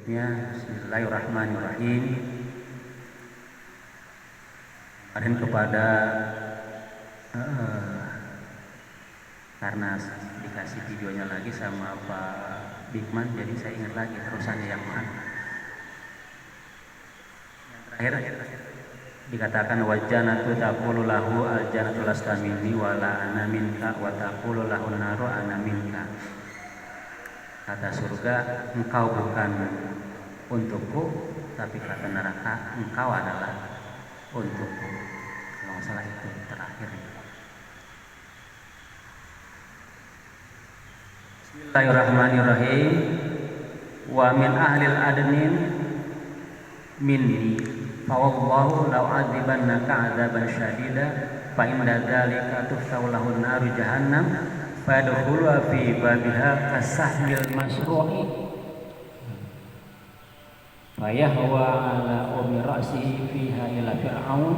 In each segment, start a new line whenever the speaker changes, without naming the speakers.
Ya, bismillahirrahmanirrahim. Kemarin kepada karena dikasih videonya lagi sama Pak Bigman, jadi saya ingat lagi terusannya yang mana. Yang terakhir dikatakan wajjanatu taqulu lahu aljannatu lasta minni wala ana minka wa taqulu lahu naru ana minka. Kata surga, engkau bukan untukku, tapi kata neraka, engkau adalah untukku. Kalau nggak salah itu terakhir. Bismillahirrahmanirrahim. Wa min ahlil adnin minni fa wallahu law adzibannaka adzaban syadida fa inda dzalika tuftahu lahu naru jahannam fadkhulu fi babiha kasahmil masru'i fayahwa ala umi ra'sihi fiha ila fir'aun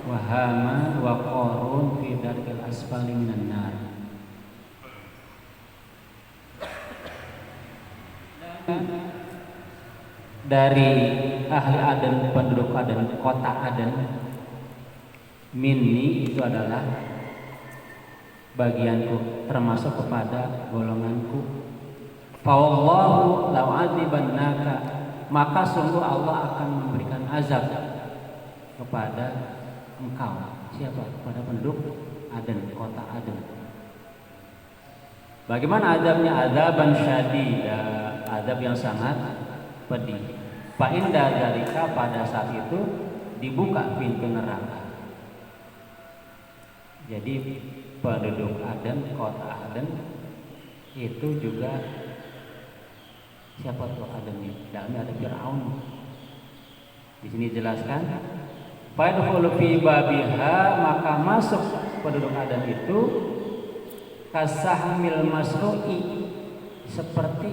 wa haman wa qarun fi darkil asfali minan nar. Dari ahli Aden, penduduk Aden, kota Aden, minni itu adalah bagianku, termasuk kepada golonganku. Fawallahu law adzibannaka, maka sungguh Allah akan memberikan azab kepada engkau. Siapa? Kepada penduduk Aden, kota Aden. Bagaimana azabnya? Azaban syadida, azab yang sangat pedih. Fa inda dzalika, pada saat itu dibuka pintu neraka. Jadi penduduk Aden, kota Aden itu juga siapa tuh Aden ini? Dalamnya ada Fir'aun. Di sini jelaskan, fadkhulu fi babiha, maka masuk penduduk Aden itu kasahmil masru'i, seperti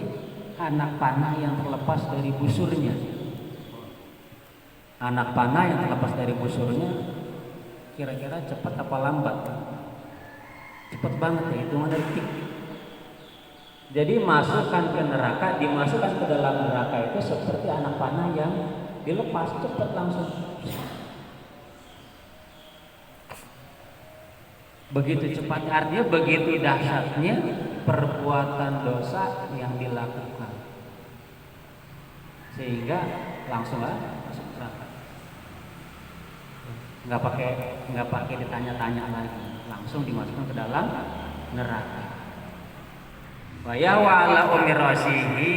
anak panah yang terlepas dari busurnya. Anak panah yang terlepas dari busurnya kira-kira cepat apa lambat? Cepat banget ya, hitungan detik. Jadi masukkan ke neraka, dimasukkan ke dalam neraka itu seperti anak panah yang dilepas, cepat langsung. Begitu cepat, artinya begitu dahsyatnya perbuatan dosa yang dilakukan, sehingga langsung masuk neraka. Nggak pakai ditanya-tanya lagi, langsung dimasukkan ke dalam neraka. Wa ya wa ala umi rasihi,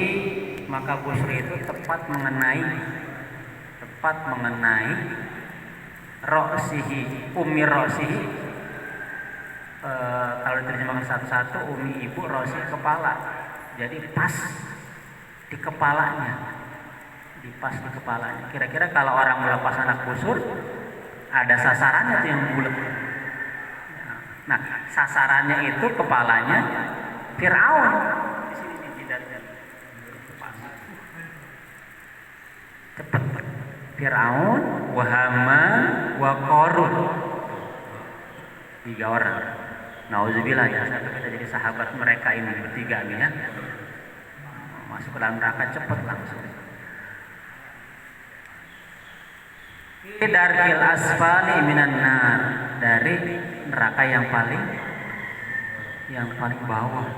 maka busur itu tepat mengenai rasihi, umi rasihi. Kalau diterjemahkan satu-satu, umi ibu, rosi kepala. Jadi pas di kepalanya, Kira-kira kalau orang melepas anak busur, ada sasarannya tuh yang bulat. Nah, sasarannya itu kepalanya Fir'aun. Di sini nih jidatnya. Cepat. Fir'aun, wa Haman, wa Qarun. 3 orang. Nauzubillah, ya, kita jadi sahabat mereka ini bertiga nih ya. Masuk ke dalam neraka cepat langsung. Darkil asfali minan nar, dari neraka yang paling bawah.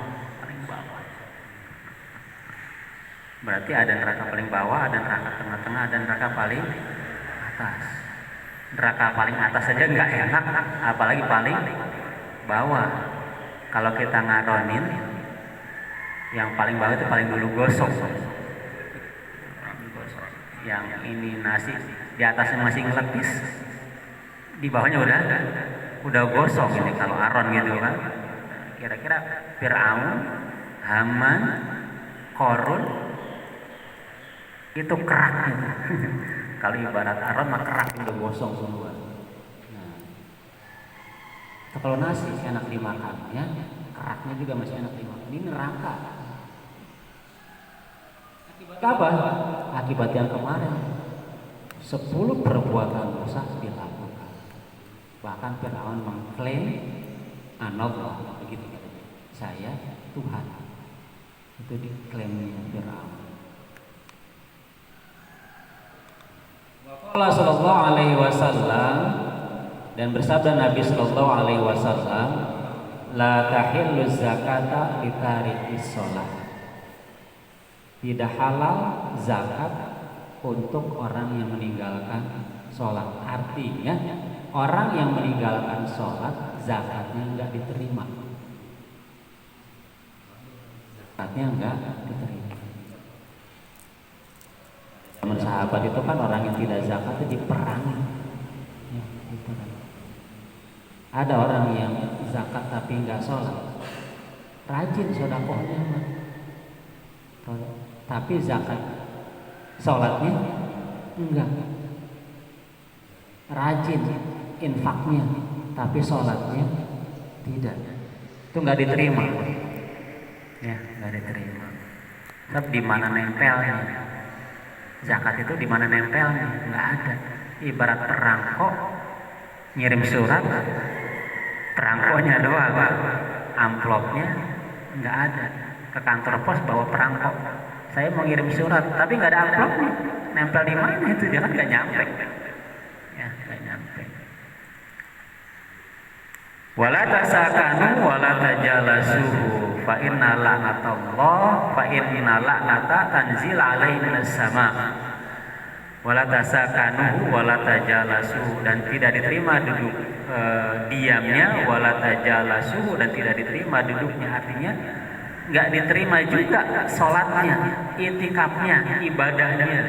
Berarti ada neraka paling bawah, ada neraka tengah-tengah, ada neraka paling atas. Neraka paling atas saja nggak enak, apalagi paling bawah. Kalau kita ngaronin, yang paling bawah itu paling dulu gosong. Yang ini nasi di atasnya masih ngelepis, di bawahnya udah gosong ini kalau aron gitu kan. Kira-kira Fir'aun, Haman, Qarun itu kerak gitu. Kalau ibarat aron mah kerak, udah gosong semua. Nah, kalau nasi enak dimakan ya, keraknya juga masih enak dimakan. Ini neraka. Akibat apa? Akibat yang kemarin 10 perbuatan dosa dilakukan. Bahkan Fir'aun mengklaim anallah, begitu katanya, saya Tuhan. Itu diklaimnya Fir'aun. Allah Shallallahu Alaihi Wasallam, dan bersabda Nabi Shallallahu Alaihi Wasallam, la tahillu zakata litarikis sholat. Tidak halal zakat untuk orang yang meninggalkan sholat. Artinya orang yang meninggalkan sholat zakatnya enggak diterima. Zakatnya enggak diterima. Zaman sahabat itu kan orang yang tidak zakat itu diperangi. Ya, diperangi. Ada orang yang zakat tapi enggak sholat, rajin sedekahnya, tapi zakat sholatnya enggak. Rajin infaknya tapi sholatnya tidak, itu nggak diterima. Ya, nggak diterima. Sebab di mana nempelnya zakat itu, di mana nempelnya? Nggak ada. Ibarat perangko ngirim surat, perangkonya doang, amplopnya nggak ada. Ke kantor pos bawa perangko, saya mau ngirim surat tapi nggak ada amplopnya, nempel di mana itu? Dia kan nggak nyampe. Ya, nggak nyampe. Wala tasakanu wala tajalasuhu fa inna la'natallah fa inna la'nata tanzil alaihi minas sama. Wala tasakanu wala tajalasuhu, dan tidak diterima duduk diamnya, wala tajalasuhu, dan tidak diterima duduknya. Artinya nggak diterima juga sholatnya, itikafnya, ibadahnya.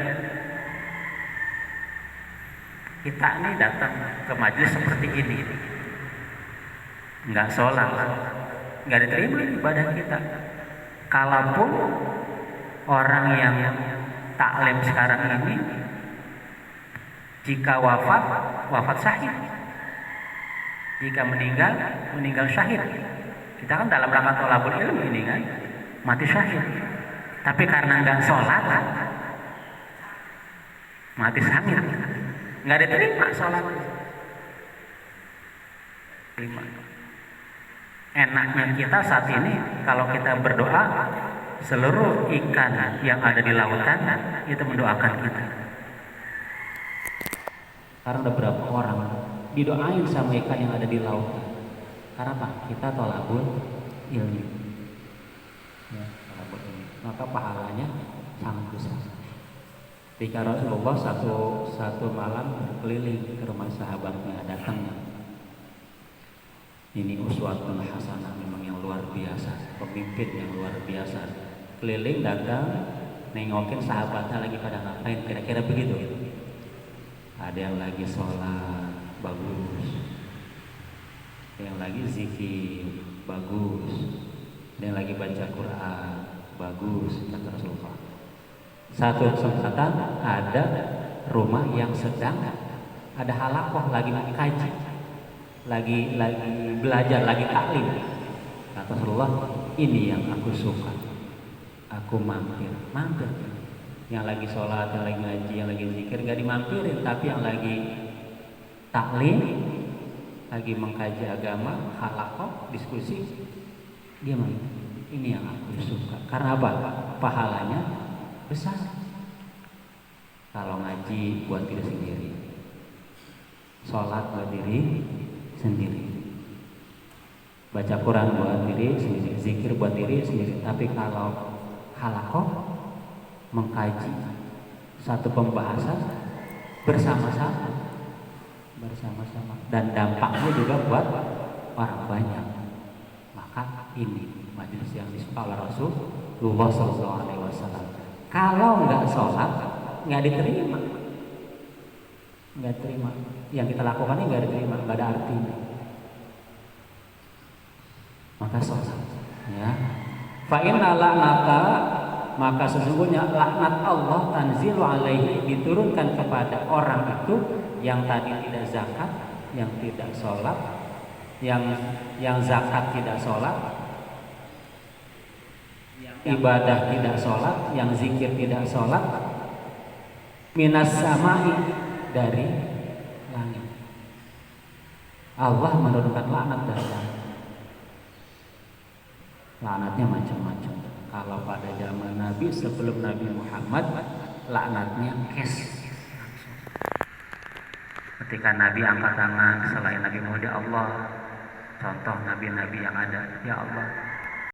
Kita ini datang ke majelis seperti ini, nggak sholat, nggak diterima ibadah kita. Kalaupun orang yang taklim sekarang ini, jika wafat syahid, jika meninggal syahid, kita kan dalam rangka thalabul ilmi ini kan, mati syahid, tapi karena nggak sholat mati syahid, nggak diterima sholatnya. Enaknya kita saat ini kalau kita berdoa, seluruh ikan yang ada di lautan itu mendoakan kita. Karena ada berapa orang didoain sama ikan yang ada di lautan. Karena apa? Kita thalabul ilmi. Ya, thalabul ilmi. Maka pahalanya sangat besar. Ketika Rasulullah satu malam berkeliling ke rumah sahabatnya, datang. Ini uswatun hasanah, memang yang luar biasa, pemimpin yang luar biasa. Keliling datang, nengokin sahabatnya lagi pada ngapain, kira-kira begitu. Ada yang lagi sholat, bagus. Ada yang lagi zikir, bagus. Ada yang lagi baca Quran, bagus, kata Rasulullah. Satu kesempatan ada rumah yang sedang ada halakoh, lagi kaji, lagi belajar, lagi taklim. Kata Rasulullah, ini yang aku suka, aku mampir. Yang lagi sholat, yang lagi ngaji, yang lagi zikir nggak dimampirin, tapi yang lagi taklim, lagi mengkaji agama, halakoh, diskusi, dia mampir. Ini yang aku suka. Karena apa? Pahalanya besar. Kalau ngaji buat diri sendiri, sholat buat diri sendiri, baca Quran buat diri sendiri, zikir buat diri sendiri. Tapi kalau halakoh, mengkaji satu pembahasan bersama-sama, dan dampaknya juga buat orang banyak. Maka ini majelis yang disuka oleh Rasulullah SAW. Kalau nggak sholat, nggak diterima, yang kita lakukan ini nggak diterima, nggak ada artinya. Maka sholat, ya. Fa inna la'nata, maka sesungguhnya laknat Allah tanzilu alaihi, diturunkan kepada orang itu yang tadi tidak zakat, yang tidak sholat, yang zakat tidak sholat, ibadah tidak sholat, yang zikir tidak sholat, minas samai, dari langit. Allah menurunkan laknat dari langit. Laknatnya macam-macam. Kalau pada zaman Nabi, sebelum Nabi Muhammad, laknatnya kes. Ketika Nabi angkat tangan selain Nabi Muhammad, ya Allah, contoh nabi-nabi yang ada, ya Allah,